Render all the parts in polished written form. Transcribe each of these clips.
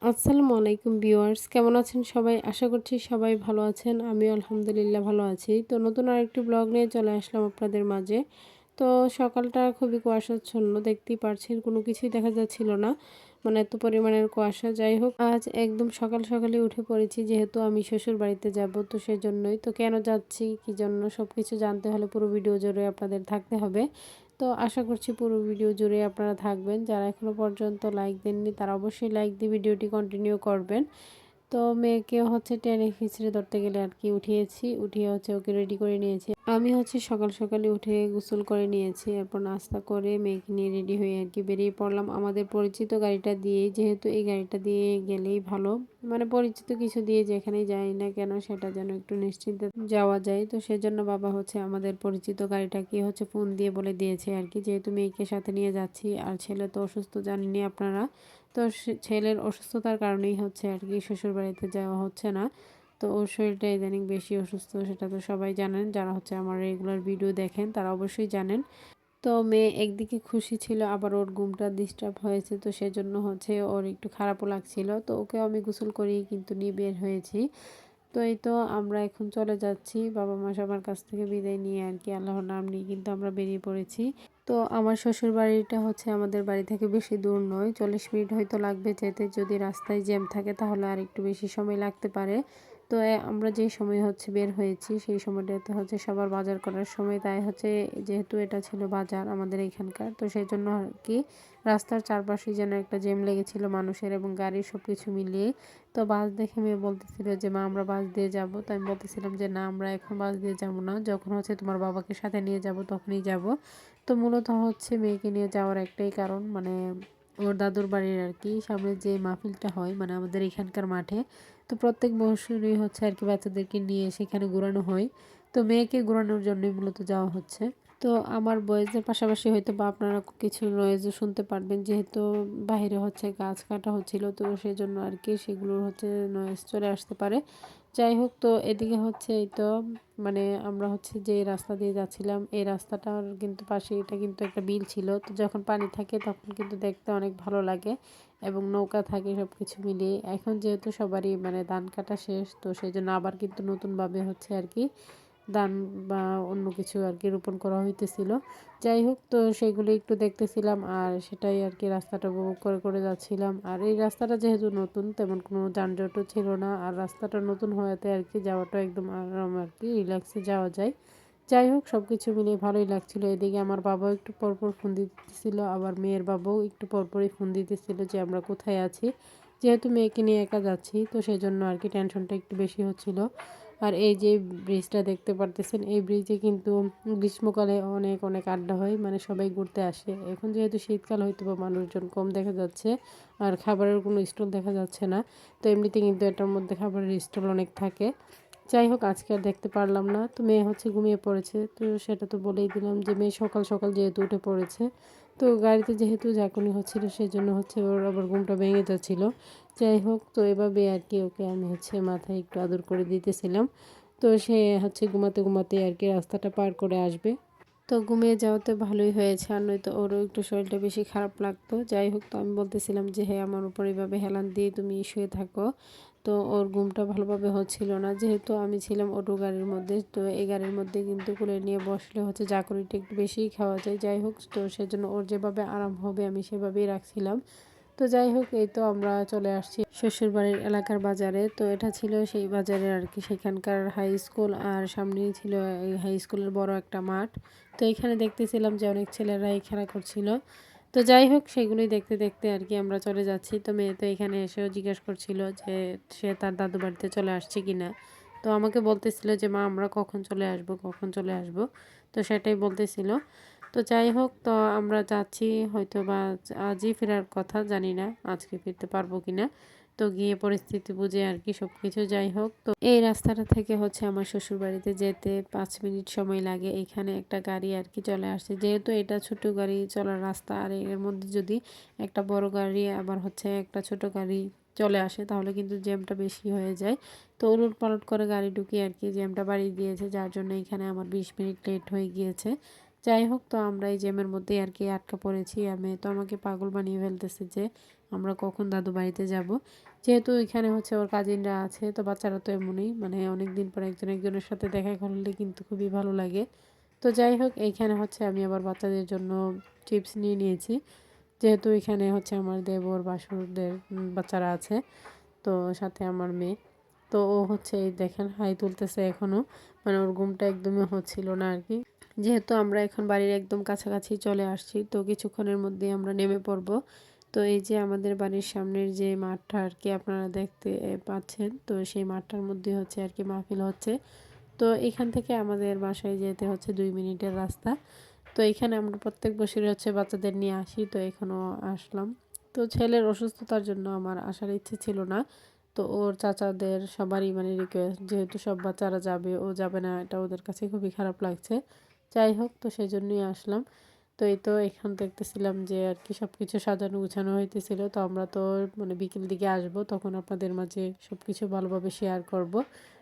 আসসালামু আলাইকুম ভিউয়ার্স, কেমন আছেন সবাই? আশা করছি সবাই ভালো আছেন। আমিও আলহামদুলিল্লাহ ভালো আছি। তো নতুন আরেকটি ব্লগ নিয়ে চলে আসলাম আপনাদের মাঝে। তো সকালটা খুবই কুয়াশাচ্ছন্ন, দেখতেই পারছেন কোনো কিছুই দেখা যাচ্ছিল না। মানে এত পরিমাণের কুয়াশা। যাই হোক, আজ একদম সকাল সকালে উঠে পড়েছি, যেহেতু আমি শ্বশুর বাড়িতে যাব, তো সেজন্যই। তো কেন যাচ্ছি, কী জন্য, সবকিছু জানতে হলে পুরো ভিডিও জুড়ে আপনাদের থাকতে হবে। তো আশা করছি পুরো ভিডিও জুড়ে আপনারা থাকবেন। যারা এখনো পর্যন্ত লাইক দেননি তারা অবশ্যই লাইক দিয়ে ভিডিওটি কন্টিনিউ করবেন। তো মেয়েকে হচ্ছে টেনে হিঁচড়ে ধরতে গেলে আর কি উঠিয়েছি, উঠিয়ে হচ্ছে ওকে রেডি করে নিয়েছি। আমি হচ্ছে সকাল সকালে উঠে গোসল করে নিয়েছি, এরপর নাস্তা করে মেয়েকে নিয়ে রেডি হয়ে আর কি বেরিয়ে পড়লাম আমাদের পরিচিত গাড়িটা দিয়েই, যেহেতু এই গাড়িটা দিয়ে গেলেই ভালো। মানে পরিচিত কিছু দিয়ে যেখানেই যাই না কেন সেটা যেন একটু নিশ্চিন্তে যাওয়া যায়। তো সেজন্য বাবা হচ্ছে আমাদের পরিচিত গাড়িটাকে হচ্ছে ফোন দিয়ে বলে দিয়েছে আর কি, যেহেতু মেয়েকে সাথে নিয়ে যাচ্ছি। আর ছেলে তো অসুস্থ, জানেনই আপনারা। তো ছেলের অসুস্থতার কারণেই হচ্ছে আর কি শ্বশুরবাড়িতে যাওয়া হচ্ছে না। তো ওর শরীরটা ইদানিং বেশি অসুস্থ, সেটা তো সবাই জানেন। যারা হচ্ছে আমার রেগুলার ভিডিও দেখেন তারা অবশ্যই জানেন। তো মেয়ে একদিকে খুশি ছিল, আবার ওর ঘুমটা ডিস্টার্ব হয়েছে, তো সেজন্য হচ্ছে ওর একটু খারাপও লাগছিল। তো ওকেও আমি গোসল করিয়ে কিন্তু নিয়ে বের হয়েছি। তো এই তো আমরা এখন চলে যাচ্ছি বাবা মা সবার কাছ থেকে বিদায় নিয়ে আর কি, আল্লাহর নাম নিয়ে কিন্তু আমরা বেরিয়ে পড়েছি। তো আমার শ্বশুর বাড়িটা হচ্ছে আমাদের বাড়ি থেকে বেশি দূর নয়, 40 মিনিট হয়তো লাগবে যেতে। যদি রাস্তায় জ্যাম থাকে তাহলে আর একটু বেশি সময় লাগতে পারে। তো আমরা যেই সময় হচ্ছে বের হয়েছি সেই সময়টাতে হচ্ছে সবার বাজার করার সময়, তাই হচ্ছে যেহেতু এটা ছিল বাজার আমাদের এখানকার, তো সেই জন্য আর কি রাস্তার চারপাশে যেন একটা জ্যাম লেগেছিল মানুষের এবং গাড়ির সব কিছু মিলিয়ে। তো বাস দেখে মেয়ে বলতেছিল যে মা আমরা বাস দিয়ে যাব। তো আমি বলতেছিলাম যে না, আমরা এখন বাস দিয়ে যাব না, যখন হচ্ছে তোমার বাবাকে সাথে নিয়ে যাব তখনই যাব। তো মূলত হচ্ছে মেয়েকে নিয়ে যাওয়ার একটাই কারণ, মানে ওর দাদুর বাড়ির আর কি সামনে যে মাহফিলটা হয় মানে আমাদের এখানকার মাঠে। তো প্রত্যেক বছরই হচ্ছে আর কি বাচ্চাদেরকে নিয়ে সেখানে ঘোরানো হয়। তো মেয়েকে ঘোরানোর জন্যই মূলত যাওয়া হচ্ছে। তো আমার ভয়েসের পাশাপাশি হয়তো বা আপনারা কিছু নয়েজও শুনতে পারবেন, যেহেতু বাইরে হচ্ছে গাছ কাটা হচ্ছিল, তো সেজন্য আর কি সেগুলোর হচ্ছে নয়েজ চলে আসতে পারে। যাই হোক, তো এদিকে হচ্ছে এই তো মানে আমরা হচ্ছে যে রাস্তা দিয়ে যাচ্ছিলাম, এই রাস্তাটার কিন্তু পাশে এটা কিন্তু একটা বিল ছিল। তো যখন পানি থাকে তখন কিন্তু দেখতে অনেক ভালো লাগে এবং নৌকা থাকে সব কিছু মিলিয়ে। এখন যেহেতু সবারই মানে ধান কাটা শেষ, তো সেই জন্য আবার কিন্তু নতুনভাবে হচ্ছে আর কি ধান বা অন্য কিছু আর কি রোপণ করা হইতেছিল। যাই হোক, তো সেগুলো একটু দেখতেছিলাম আর সেটাই আর কি রাস্তাটা উপভোগ করে করে যাচ্ছিলাম। আর এই রাস্তাটা যেহেতু নতুন, তেমন কোনো যানজটও ছিল না, আর রাস্তাটা নতুন হওয়াতে আর কি যাওয়াটা একদম আরাম আর কি, রিল্যাক্সে যাওয়া যায়। যাই হোক, সব কিছু মিলিয়ে ভালোই লাগছিল। এদিকে আমার বাবাও একটু পরপর ফোন দিতেছিল, আবার মেয়ের বাবাও একটু পরপরই ফোন দিতেছিল যে আমরা কোথায় আছি। যেহেতু মেয়েকে নিয়ে একা যাচ্ছি, তো সেই জন্য আর কি টেনশনটা একটু বেশি হচ্ছিল। আর এই যে ব্রিজটা দেখতে পারতেছেন, এই ব্রিজে কিন্তু গ্রীষ্মকালে অনেক অনেক আড্ডা হয়, মানে সবাই ঘুরতে আসে। এখন যেহেতু শীতকাল হয়তো বা মানুষজন কম দেখা যাচ্ছে, আর খাবারের কোনো স্টল দেখা যাচ্ছে না। তো এমনিতে কিন্তু এটার মধ্যে খাবারের স্টল অনেক থাকে। যাই হোক, আজকে আর দেখতে পারলাম না। তো মেয়ে হচ্ছে ঘুমিয়ে পড়েছে, তো সেটা তো বলেই দিলাম যে মেয়ে সকাল সকাল যেহেতু উঠে পড়েছে, তো গাড়িতে যেহেতু ঝাঁকুনি হচ্ছিল সেই জন্য হচ্ছে ওর আবার ঘুমটা ভেঙে যাচ্ছিল। যাই হোক, তো এভাবে আর কি ওকে আমি হচ্ছে মাথায় একটু আদর করে দিতেছিলাম। তো সে হচ্ছে ঘুমাতে ঘুমাতে আর কি রাস্তাটা পার করে আসবে। তো ঘুমিয়ে যাওয়াতে ভালোই হয়েছে, আর নয়তো ওরও একটু শরীরটা বেশি খারাপ লাগতো। যাই হোক, তো আমি বলতেছিলাম যে হ্যাঁ, আমার উপর এইভাবে হেলান দিয়ে তুমি শুয়ে থাকো। তো ওর ঘুমটা ভালোভাবে হচ্ছিল না, যেহেতু আমি ছিলাম অটো গাড়ির মধ্যে। তো এই গাড়ির মধ্যে কিন্তু কোলে নিয়ে বসলে হচ্ছে জাকরিটা একটু বেশিই খাওয়া যায়। যাই হোক, তো সেজন্য ওর যেভাবে আরাম হবে আমি সেভাবেই রাখছিলাম। তো যাই হোক, এই তো আমরা চলে আসছি শ্বশুরবাড়ির এলাকার বাজারে। তো এটা ছিল সেই বাজারে আর কি, সেখানকার হাই স্কুল, আর সামনেই ছিল এই হাই স্কুলের বড় একটা মাঠ। তো এখানে দেখতেছিলাম যে অনেক ছেলেরাই খেলা করছিল। তো যাই হোক, সেগুলোই দেখতে দেখতে আর কি আমরা চলে যাচ্ছি। তো মেয়ে তো এখানে এসেও জিজ্ঞেস করছিল যে সে তার দাদু বাড়িতে চলে আসছে কিনা। তো আমাকে বলতেছিল যে মা আমরা কখন চলে আসব, কখন চলে আসব। তো সেটাই বলতেছিল। তো যাই হোক, তো আমরা যাচ্ছি, হয়তো বা আজই ফেরার কথা, জানি না আজকে ফিরতে পারবো কিনা। তো গিয়ে পরিস্থিতি বুঝে আর কি সবকিছু। যাই হোক, তো এই রাস্তাটা থেকে হচ্ছে আমার শ্বশুর বাড়িতে যেতে 5 মিনিট সময় লাগে। এখানে একটা গাড়ি আর কি চলে আসছে, যেহেতু এটা ছোট গাড়ি চলার রাস্তা, আর এর মধ্যে যদি একটা বড় গাড়ি আবার হচ্ছে একটা ছোট গাড়ি চলে আসে তাহলে কিন্তু জ্যামটা বেশি হয়ে যায়। তো উলট পালট করে গাড়ি ঢুকিয়ে আর কি জ্যামটা বাড়িয়ে দিয়েছে, যার জন্য এখানে আমার 20 মিনিট লেট হয়ে গিয়েছে। যাই হোক, তো আমরা এই জ্যামের মধ্যেই আর কি আটকা পড়েছি। আমি তো আমাকে পাগল বানিয়ে ফেলতেছে যে আমরা কখন দাদু বাড়িতে যাব। যেহেতু এখানে হচ্ছে ওর কাজিনরা আছে, তো বাচ্চারা তো এমনই মানে অনেক দিন পর একজন একজনের সাথে দেখা করলে কিন্তু খুবই ভালো লাগে। তো যাই হোক এইখানে হচ্ছে আমি আবার বাচ্চাদের জন্য চিপস নিয়ে নিয়েছি। যেহেতু এখানে হচ্ছে আমার দেবর বাসুরদের বাচ্চারা আছে, তো সাথে আমার মেয়ে। তো ও হচ্ছে এই দেখেন হাই তুলতেছে এখনও, মানে ওর ঘুমটা একদমই হচ্ছিল না আর কি। যেহেতু আমরা এখন বাড়ির একদম কাছাকাছি চলে আসছি, তো কিছুক্ষণের মধ্যেই আমরা নেমে পড়ব। তো এই যে আমাদের বাড়ির সামনের যে মাঠটা আর কি আপনারা দেখতে পাচ্ছেন, তো সেই মাঠটার মধ্যে হচ্ছে আর কি মাহফিল হচ্ছে। তো এখান থেকে আমাদের বাসায় যেতে হচ্ছে 2 মিনিটের রাস্তা। তো এখানে আমরা প্রত্যেক বছরই হচ্ছে বাচ্চাদের নিয়ে আসি, তো এখনও আসলাম। তো ছেলের অসুস্থতার জন্য আমার আসার ইচ্ছে ছিল না। তো ওর চাচাদের সবারই মানে রিকোয়েস্ট, যেহেতু সব বাচ্চারা যাবে ও যাবে না, এটা ওদের কাছে খুবই খারাপ লাগছে। যাই হোক, তো সেই জন্যই আসলাম। তো এই তো এখন দেখতেছিলাম যে আর কি সব কিছু সাজানো গুছানো হইতেছিল। তো আমরা তো মানে বিকেল দিকে আসবো, তখন আপনাদের মাঝে সব কিছু ভালোভাবে শেয়ার করব।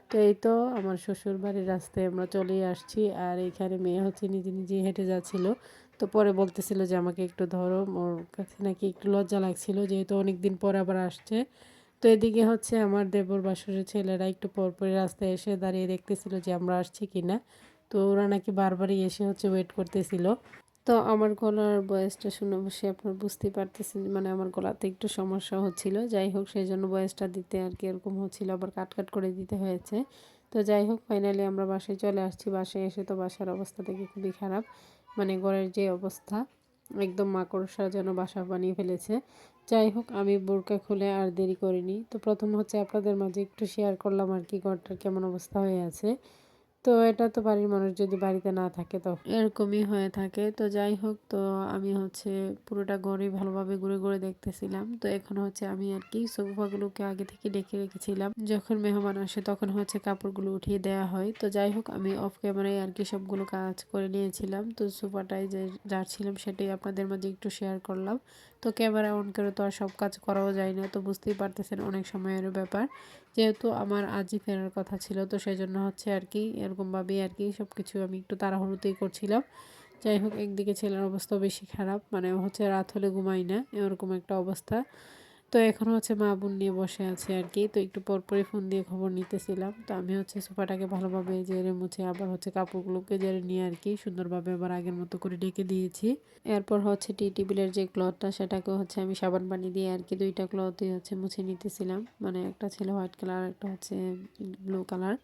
তো এই তো আমার শ্বশুর বাড়ির রাস্তায় আমরা চলেই আসছি, আর এইখানে মেয়ে হচ্ছে নিজে নিজে হেঁটে যাচ্ছিল। তো পরে বলতেছিল যে আমাকে একটু ধরো, ওর কাছে নাকি একটু লজ্জা লাগছিল যেহেতু অনেক দিন পর আবার আসছে। তো এদিকে হচ্ছে আমার দেবর বাসুরের ছেলেরা একটু পরপরই রাস্তায় এসে দাঁড়িয়ে দেখতেছিল যে আমরা আসছি কিনা। তো ওরা নাকি বারবারই এসে হচ্ছে ওয়েট করতেছিল। তো আমার গলার ভয়েসটা শুনে অবশ্যই আপনারা বুঝতেই পারতেছেন যে মানে আমার গলাতে একটু সমস্যা হচ্ছিল। যাই হোক, সেই জন্য ভয়েসটা দিতে আর কি এরকম হচ্ছিল, আবার কাট কাট করে দিতে হয়েছে। তো যাই হোক, ফাইনালি আমরা বাসায় চলে আসছি। বাসায় এসে তো বাসার অবস্থা দেখে খুবই খারাপ, মানে ঘরের যে অবস্থা, একদম মাকড়সা যেন বাসা বানিয়ে ফেলেছে। যাই হোক, আমি বোরকা খুলে আর দেরি করিনি। তো প্রথম হচ্ছে আপনাদের মাঝে একটু শেয়ার করলাম আর কি ঘরটার কেমন অবস্থা হয়ে আছে। তো এটা তো বাড়ির মানুষ যদি বাড়িতে না থাকে তো এরকমই হয়ে থাকে। তো যাই হোক, তো আমি হচ্ছে পুরোটা ঘরে ভালোভাবে ঘুরে ঘুরে দেখতেছিলাম। তো এখন হচ্ছে আমি আর কি সোফাগুলোকে আগে থেকে ডেকে রেখেছিলাম, যখন মেহমান আসে তখন হচ্ছে কাপড়গুলো উঠিয়ে দেওয়া হয়। তো যাই হোক, আমি অফ ক্যামেরায় আর কি সবগুলো কাজ করে নিয়েছিলাম। তো সোফাটায় যে যাচ্ছিলাম সেটাই আপনাদের মাঝে একটু শেয়ার করলাম। তো ক্যামেরা অন করে তো আর সব কাজ করাও যায় না, তো বুঝতেই পারতেছেন অনেক সময়ের ব্যাপার। যেহেতু আমার আজই ফেরার কথা ছিল, তো সেই জন্য হচ্ছে আর কি এরকমভাবেই আর কি সব কিছু আমি একটু তাড়াহুড়োতেই করছিলাম। যাই হোক, একদিকে ছেলের অবস্থা বেশি খারাপ, মানে হচ্ছে রাত হলে ঘুমাই না, এরকম একটা অবস্থা। তো এখন হচ্ছে মা বোন নিয়ে বসে আছে আর কি। তো একটু পরপরই ফোন দিয়ে খবর নিতেছিলাম। তো আমি হচ্ছে সোফাটাকে ভালোভাবে জেরে মুছে আবার হচ্ছে কাপড়গুলোকে জেরে নিয়ে আর কি সুন্দরভাবে আবার আগের মতো করে ঢেকে দিয়েছি। এরপর হচ্ছে টি টেবিলের যে ক্লথটা সেটাকে হচ্ছে আমি সাবান পানি দিয়ে আর কি দুইটা ক্লথই হচ্ছে মুছে নিতেছিলাম, মানে একটা ছিল হোয়াইট কালার, একটা হচ্ছে ব্লু কালার।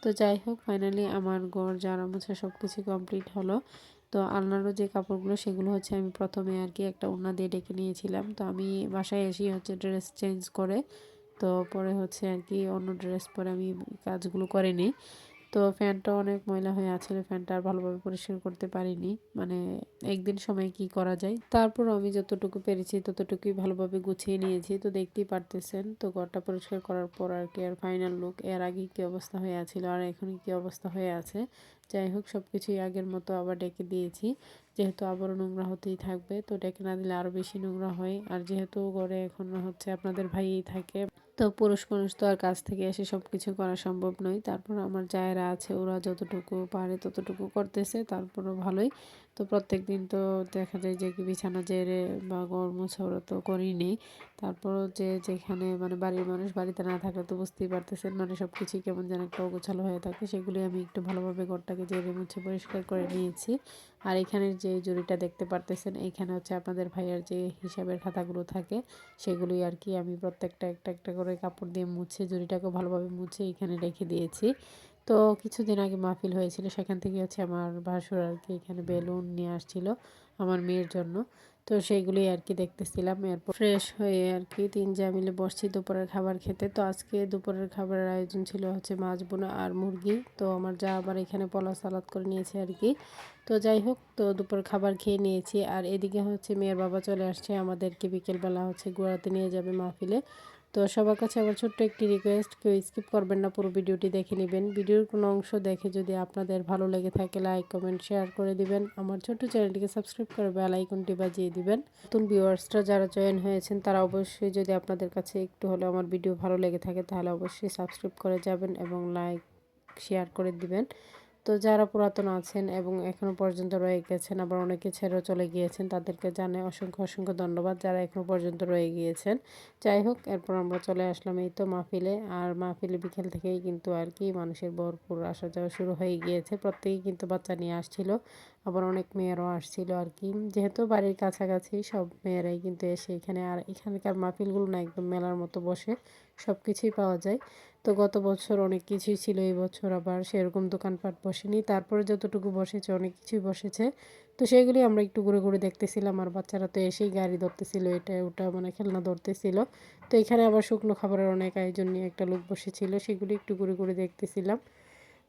তো যাই হোক, ফাইনালি আমার ঘর ঝাড়া মোছা সব কিছু কমপ্লিট হলো। তো আলনারও যে কাপড়গুলো সেগুলো হচ্ছে আমি প্রথমে আর কি একটা ওড়না দিয়ে ডেকে নিয়েছিলাম। তো আমি বাসায় এসেই হচ্ছে ড্রেস চেঞ্জ করে, তো পরে হচ্ছে আর কি অন্য ড্রেস পরে আমি কাজগুলো করে নিই। তো ফ্যানটা অনেক ময়লা হয়ে আছে, ফ্যানটা আর ভালোভাবে পরিষ্কার করতে পারিনি, মানে একদিন সময় কি করা যায়। তারপর আমি যতটুকু পেরেছি ততটুকুই ভালোভাবে গুছিয়ে নিয়েছি। তো দেখতেই পারতেছেন, তো ঘরটা পরিষ্কার করার পর আর কি আর ফাইনাল লুক, এর আগে কি অবস্থা হয়ে আছিল আর এখন কি অবস্থা হয়ে আছে। যাই হোক, সব কিছুই আগের মতো আবার ডেকে দিয়েছি, যেহেতু আবারও নোংরা হতেই থাকবে। তো ডেকে না দিলে আরও বেশি নোংরা হয়, আর যেহেতু ঘরে এখন হচ্ছে আপনাদের ভাইই থাকে, তো পুরুষ মানুষ তো আর কাজ থেকে এসে সব কিছু করা সম্ভব নয়। তারপর আমার জায়েরা আছে, ওরা যতটুকু পারে ততটুকু করতেছে, তারপরও ভালোই। তো প্রত্যেক দিন তো দেখা যায় যে কি বিছানা ঝেড়ে বা ঘর মোছা ওরা তো করেনি। তারপরও যে যেখানে মানে বাড়ির মানুষ বাড়িতে না থাকলে তো বুঝতেই পারতেছেন, মানে সব কিছুই কেমন যেন একটা অগোছালো হয়ে থাকে। সেগুলি আমি একটু ভালোভাবে ঘরটাকে ঝেড়ে মুছে পরিষ্কার করে নিয়েছি। আর এখানের যে জুড়িটা দেখতে পারতেছেন, এইখানে হচ্ছে আপনাদের ভাইয়ার যে হিসাবের খাতাগুলো থাকে সেগুলোই আর কি আমি প্রত্যেকটা একটা একটা করে কাপড় দিয়ে মুছে জুড়িটাকে ভালোভাবে মুছে এখানে রেখে দিয়েছি। তো কিছুদিন আগে মাহফিল হয়েছিল, সেখান থেকে হচ্ছে আমার ভাসুর আর কি এখানে বেলুন নিয়ে আসছিল আমার মেয়ের জন্য। তো সেইগুলোই আর কি দেখতেছিলাম। এরপর ফ্রেশ হয়ে আর কি 3 যা মিলে বসছি দুপুরের খাবার খেতে। তো আজকে দুপুরের খাবারের আয়োজন ছিল হচ্ছে মাছ বোনা আর মুরগি। তো আমার যা আবার এখানে পোলাও সালাদ করে নিয়েছে আর কি। তো যাই হোক, তো দুপুরের খাবার খেয়ে নিয়েছি। আর এদিকে হচ্ছে মেয়ের বাবা চলে আসছে, আমাদেরকে বিকেলবেলা হচ্ছে ঘোরাতে নিয়ে যাবে মাহফিলে। তো সবার কাছে আবার ছোট্ট একটি রিকোয়েস্ট, কেউ স্কিপ করবেন না, পুরো ভিডিওটি দেখে নেবেন। ভিডিওর কোনো অংশ দেখে যদি আপনাদের ভালো লেগে থাকে লাইক কমেন্ট শেয়ার করে দিবেন। আমার ছোট্ট চ্যানেলটিকে সাবস্ক্রাইব করে বেল আইকনটি বাজিয়ে দিবেন। নতুন ভিউয়ার্সরা যারা জয়েন হয়েছেন তারা অবশ্যই, যদি আপনাদের কাছে একটু হলেও আমার ভিডিও ভালো লেগে থাকে তাহলে অবশ্যই সাবস্ক্রাইব করে যাবেন এবং লাইক শেয়ার করে দিবেন। তো যারা পুরাতন আছেন এবং এখনো পর্যন্ত রয়ে গেছেন, আবার অনেকে ছেড়েও চলে গিয়েছেন, তাদেরকে জানাই অসংখ্য অসংখ্য ধন্যবাদ যারা এখনো পর্যন্ত রয়ে গিয়েছেন। যাই হোক, এরপর আমরা চলে আসলাম এই তো মাহফিলে। আর মাহফিলে বিকেল থেকেই কিন্তু আর কি মানুষের ভরপুর আসা যাওয়া শুরু হয়ে গিয়েছে। প্রত্যেকেই কিন্তু বাচ্চা নিয়ে আসছিল, আবার অনেক মেয়েরাও আসছিল আর কি। যেহেতু বাড়ির কাছাকাছি সব মেয়েরাই কিন্তু এসে এখানে, আর এখানকার মাহফিলগুলো না একদম মেলার মতো বসে, সব কিছুই পাওয়া যায়। তো গত বছর অনেক কিছুই ছিল, এই বছর আবার সেরকম দোকানপাট বসেনি, তারপরে যতটুকু বসেছে অনেক কিছুই বসেছে। তো সেগুলি আমরা একটু ঘুরে ঘুরে দেখতেছিলাম, আর বাচ্চারা তো এসেই গাড়ি ধরতেছিল, এটা ওটা মানে খেলনা ধরতেছিল। তো এখানে আবার শুকনো খাবারের অনেক আয়োজন নিয়ে একটা লোক বসেছিল, সেগুলি একটু ঘুরে ঘুরে দেখতেছিলাম।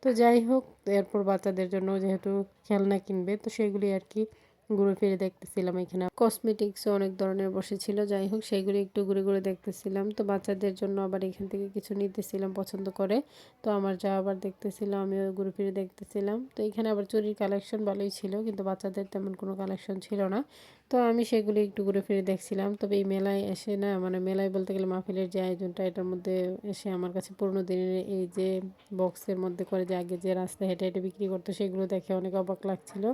তো যাই হোক, এরপর বাচ্চাদের জন্য যেহেতু খেলনা কিনবে, তো সেগুলি আর কি ঘুরে ফিরে দেখতেছিলাম। এখানে কসমেটিক্সও অনেক ধরনের বসেছিল, যাই হোক সেগুলি একটু ঘুরে ঘুরে দেখতেছিলাম। তো বাচ্চাদের জন্য আবার এখান থেকে কিছু নিতেছিলাম পছন্দ করে। তো আমার যা আবার দেখতেছিল, আমিও ঘুরে ফিরে দেখতেছিলাম। তো এখানে আবার চুরির কালেকশন ভালোই ছিল, কিন্তু বাচ্চাদের তেমন কোনো কালেকশন ছিল না। তো আমি সেগুলি একটু ঘুরে ফিরে দেখছিলাম। তবে এই মেলায় এসে না, মানে মেলায় বলতে গেলে মাহফিলের যে আয়োজনটা, এটার মধ্যে এসে আমার কাছে পুরোনো দিনের এই যে বক্সের মধ্যে করে যে আগে যে রাস্তায় হেঁটে হেঁটে বিক্রি করতো, সেগুলো দেখে অনেক অবাক লাগছিল।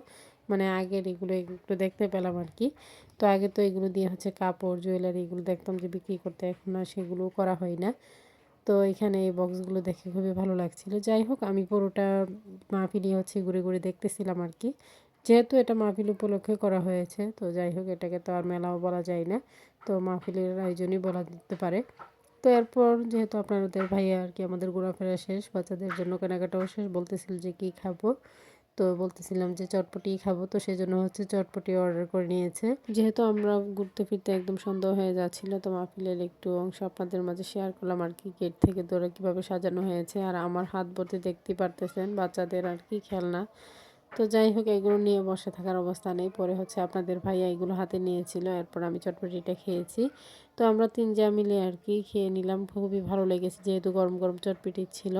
মানে আগের এগুলো একটু দেখতে পেলাম আর কি। তো আগে তো এগুলো দিয়ে হচ্ছে কাপড় জুয়েলারি এগুলো দেখতাম যে বিক্রি করতে, এখন আর সেগুলো করা হয় না। তো এখানে এই বক্সগুলো দেখে খুবই ভালো লাগছিল। যাই হোক, আমি পুরোটা মাহফিলই হচ্ছে ঘুরে ঘুরে দেখতেছিলাম আর কি। যেহেতু এটা মাহফিল উপলক্ষে করা হয়েছে, তো যাই হোক এটাকে তো আর মেলাও বলা যায় না, তো মাহফিলের আয়োজনই বলা যেতে পারে। তো এরপর যেহেতু আপনাদের ভাইয়া আর কি আমাদের ঘোরাফেরা শেষ, বাচ্চাদের জন্য কেনাকাটাও শেষ, বলতেছিল যে কী খাবো। তো বলতেছিলাম যে চটপটিই খাবো, তো সেজন্য হচ্ছে চটপটি অর্ডার করে নিয়েছে। যেহেতু আমরা ঘুরতে ফিরতে একদম সন্ধ্যা হয়ে যাচ্ছিল, তো মাহফিলের একটু অংশ আপনাদের মাঝে শেয়ার করলাম আর কি, গেট থেকে দৌড়ে কীভাবে সাজানো হয়েছে। আর আমার হাত ভর্তি দেখতেই পারতেছেন বাচ্চাদের আর কি খেলনা। তো যাই হোক, এগুলো নিয়ে বসে থাকার অবস্থা নেই, পরে হচ্ছে আপনাদের ভাইয়া এগুলো হাতে নিয়েছিল, এরপর আমি চটপটিটা খেয়েছি। তো আমরা তিন যা মিলে আর কি খেয়ে নিলাম, খুবই ভালো লেগেছে, যেহেতু গরম গরম চটপটি ছিল,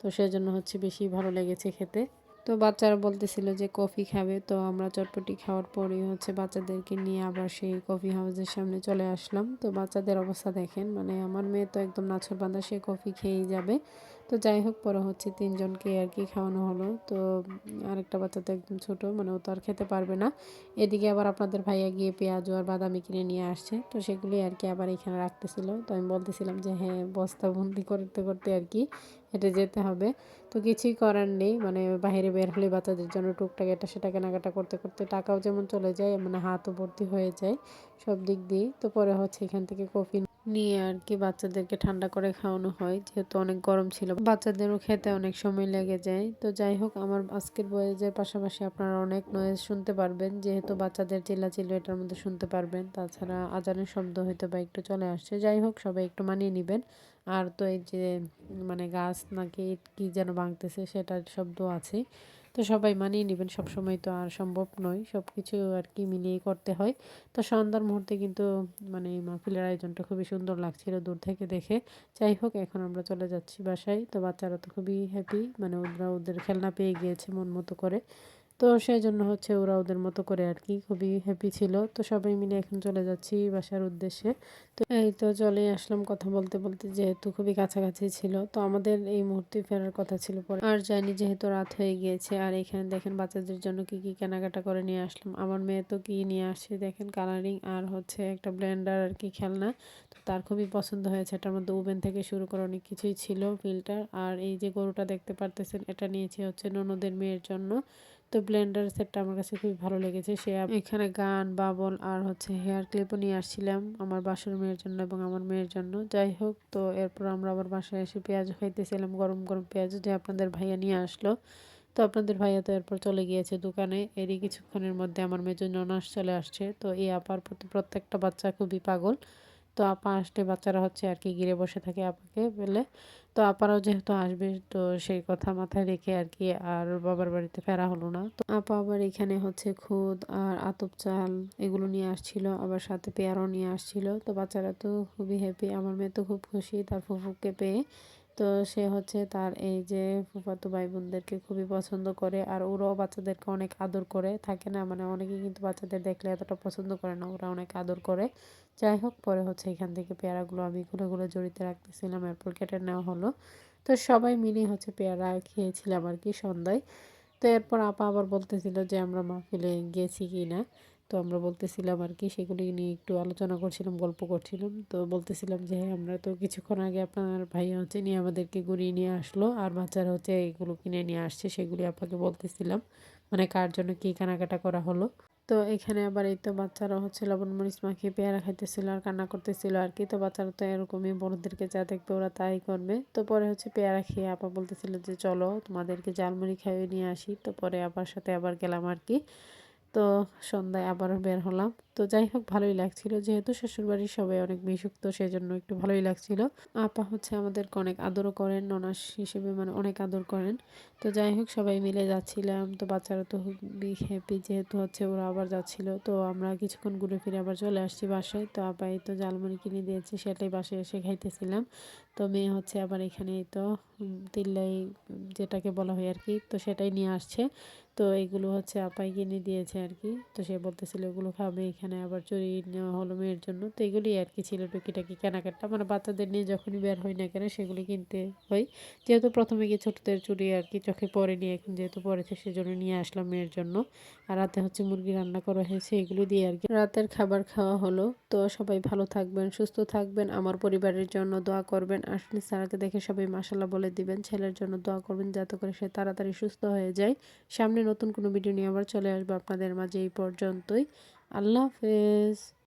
তো সেজন্য হচ্ছে বেশি ভালো লেগেছে খেতে। তো বাচ্চারা বলতেছিল যে কফি খাবে, তো আমরা চটপটি খাওয়ার পরেই হচ্ছে বাচ্চাদেরকে নিয়ে আবার সেই কফি হাউসের সামনে চলে আসলাম। তো বাচ্চাদের অবস্থা দেখেন, মানে আমার মেয়ে তো একদম নাছোড়বান্দা, সে কফি খেয়েই যাবে। তো যাই হোক, পরে হচ্ছে তিনজনকে আর কি খাওয়ানো হলো। তো আরেকটা বাচ্চা তো একদম ছোট, মানে ও তো আর খেতে পারবে না। এদিকে আবার আপনাদের ভাইয়া গিয়ে পেঁয়াজু আর বাদামি কিনে নিয়ে আসছে, তো সেগুলি আর কি আবার এখানে রাখতেছিল। তো আমি বলতেছিলাম যে হ্যাঁ, বস্তা বন্দি করতে করতে আর কি হেঁটে যেতে হবে। তো কিছুই করার নেই, মানে বাইরে বের হলে বাচ্চাদের জন্য টুকটাক এটা সেটা কেনাকাটা করতে করতে টাকাও যেমন চলে যায়, মানে হাতও ভর্তি হয়ে যায় সব দিক দিয়ে। তো পরে হচ্ছে এখান থেকে কফি নিয়ে আর কি বাচ্চাদেরকে ঠান্ডা করে খাওয়ানো হয়, যেহেতু অনেক গরম ছিল, বাচ্চাদেরও খেতে অনেক সময় লেগে যায়। তো যাই হোক, আমার আজকের ভয়েসের পাশাপাশি আপনারা অনেক নয়েজ শুনতে পারবেন, যেহেতু বাচ্চাদের চিল্লাচিল্লি এটার মধ্যে শুনতে পারবেন, তাছাড়া আজানের শব্দ হয়তো বা একটু চলে আসছে। যাই হোক, সবাই একটু মানিয়ে নেবেন। আর তো এই যে মানে গাছ নাকি কি যেন ভাঙতেছে, সেটার শব্দ আছে, তো সবাই মানিয়ে নেবেন। সবসময় তো আর সম্ভব নয়, সব কিছু আর কি মিলিয়ে করতে হয়। তো সন্ধ্যার মুহূর্তে কিন্তু মানে এই মাহফিলের আয়োজনটা খুবই সুন্দর লাগছিল দূর থেকে দেখে। যাই হোক, এখন আমরা চলে যাচ্ছি বাসায়। তো বাচ্চারা তো খুবই হ্যাপি, মানে ওরা ওদের খেলনা পেয়ে গিয়েছে মন মতো করে। তো সেজন্য হচ্ছে ওরা ওদের মতো করে আর কি খুবই হ্যাপি ছিল। তো সবাই মিলে এখন চলে যাচ্ছি বাসার উদ্দেশ্যে। তো এই তো চলে আসলাম কথা বলতে বলতে, যেহেতু খুবই কাছাকাছি ছিল, তো আমাদের এই মুহূর্তে ফেরার কথা ছিল, পরে আর যাইনি যেহেতু রাত হয়ে গিয়েছে। আর এখানে দেখেন বাচ্চাদের জন্য কি কি কেনাকাটা করে নিয়ে আসলাম। আমার মেয়ে তো কি নিয়ে আসছে দেখেন, কালারিং আর হচ্ছে একটা ব্লেন্ডার আর কি খেলনা। তো তার খুবই পছন্দ হয়েছে, এটার মধ্যে ওভেন থেকে শুরু করে অনেক কিছুই ছিল, ফিল্টার। আর এই যে গরুটা দেখতে পারতেছেন, এটা নিয়েছি হচ্ছে ননদের মেয়ের জন্য। তো ব্লেন্ডার সেটটা আমার কাছে খুবই ভালো লেগেছে। সে এখানে গান বাবল আর হচ্ছে হেয়ার ক্লিপও নিয়ে আসছিলাম আমার বাসুর মেয়ের জন্য এবং আমার মেয়ের জন্য। যাই হোক, তো এরপর আমরা আবার বাসায় এসে পেঁয়াজ খাইতেছিলাম, গরম গরম পেঁয়াজ, যে আপনাদের ভাইয়া নিয়ে আসলো। তো আপনাদের ভাইয়া তো এরপর চলে গিয়েছে দোকানে, এরই কিছুক্ষণের মধ্যে আমার মেয়ের ননাস চলে আসছে। তো এই আপার প্রতি প্রত্যেকটা বাচ্চা খুবই পাগল। তো আপা আসলে বাচ্চারা হচ্ছে আর কি ঘিরে বসে থাকে আপাকে বলে। তো আপারাও যেহেতু আসবে, তো সেই কথা মাথায় রেখে আর কি আর বাবার বাড়িতে ফেরা হলো না। তো আপা আবার এখানে হচ্ছে খুদ আর আতপ চাল এগুলো নিয়ে আসছিল, আবার সাথে পেয়ারাও নিয়ে আসছিল। তো বাচ্চারা তো খুবই হ্যাপি, আমার মেয়ে তো খুব খুশি তার ফুফুকে পেয়ে। তো সে হচ্ছে তার এই যে ফুফাতো ভাই বোনদেরকে খুবই পছন্দ করে, আর ওরাও বাচ্চাদেরকে অনেক আদর করে থাকে না, মানে অনেকে কিন্তু বাচ্চাদের দেখলে এতটা পছন্দ করে না, ওরা অনেক আদর করে। যাই হোক, পরে হচ্ছে এখান থেকে পেয়ারাগুলো আমি গুলো জড়িতে রাখতেছিলাম, এরপর কেটে নেওয়া হলো। তো সবাই মিলে হচ্ছে পেয়ারা খেয়েছিলাম আর কি সন্ধ্যায়। তো এরপর আপা আবার বলতেছিল যে আমরা মাহফিলে গেছি কি না। তো আমরা বলতেছিলাম আর কি, সেগুলি নিয়ে একটু আলোচনা করছিলাম, গল্প করছিলাম। তো বলতেছিলাম যে হ্যাঁ, আমরা তো কিছুক্ষণ আগে আপনার ভাইয়া হচ্ছে নিয়ে আমাদেরকে ঘুরিয়ে নিয়ে আসলো, আর বাচ্চারা হচ্ছে এগুলো কিনে নিয়ে আসছে, সেগুলি আপাকে বলতেছিলাম, মানে কার জন্য কী কেনাকাটা করা হলো। তো এখানে আবার এই তো বাচ্চারা হচ্ছে লবণ মরিচ মাখিয়ে পেয়ারা খাইতেছিল আর কান্না করতেছিল আর কি। তো বাচ্চারা তো এরকমই, বড়দেরকে যা দেখবে ওরা তাই করবে। তো পরে হচ্ছে পেয়ারা খেয়ে আপা বলতেছিল যে চলো তোমাদেরকে ঝালমুড়ি খাইয়ে নিয়ে আসি। তো পরে আবার সাথে আবার গেলাম আর কি। তো সন্ধ্যায় আবারও বের হলাম। তো যাই হোক, ভালোই লাগছিল, যেহেতু শ্বশুরবাড়ির সবাই অনেক মিশুক, তো সেজন্য একটু ভালোই লাগছিল। আপা হচ্ছে আমাদেরকে অনেক আদরও করেন, ননাস হিসেবে মানে অনেক আদর করেন। তো যাই হোক, সবাই মিলে যাচ্ছিলাম। তো বাচ্চারা তো খুবই হ্যাপি, যেহেতু হচ্ছে ওরা আবার যাচ্ছিল। তো আমরা কিছুক্ষণ ঘুরে ফিরে আবার চলে আসছি বাসায়। তো আপা এই তো ঝালমুড়ি কিনে দিয়েছে, সেটাই বাসায় এসে খাইতেছিলাম। তো মেয়ে হচ্ছে আবার এখানে এই তো তিল্লাই যেটাকে বলা হয় আর কি, তো সেটাই নিয়ে আসছে। তো এগুলো হচ্ছে আপাই কিনে দিয়েছে আর কি। তো সে বলতেছিল এগুলো খাবে। এখানে আবার চুড়ি নেওয়া হলো মেয়ের জন্য। তো এগুলি আর কি ছিল টুকিটাকি কেনাকাটা, মানে বাচ্চাদের নিয়ে যখনই বের হই না কেন সেগুলি কিনতে হয়। যেহেতু প্রথমে গিয়ে ছোটদের চুড়ি আর কি চোখে পড়েনি, এখন যেহেতু পড়েছে সেজন্য নিয়ে আসলাম মেয়ের জন্য। আর রাতে হচ্ছে মুরগি রান্না করা হয়েছে, এগুলো দিয়ে আর কি রাতের খাবার খাওয়া হলো। তো সবাই ভালো থাকবেন, সুস্থ থাকবেন, আমার পরিবারের জন্য দোয়া করবেন। আসলে সারাকে দেখে সবাই মাশাল্লাহ বলে দিবেন। ছেলের জন্য দোয়া করবেন যাতে করে সে তাড়াতাড়ি সুস্থ হয়ে যায়। সামনে নতুন কোনো ভিডিও নিয়ে আবার চলে আসবো আপনাদের মাঝে। এই পর্যন্তই। আল্লাহ হাফেজ।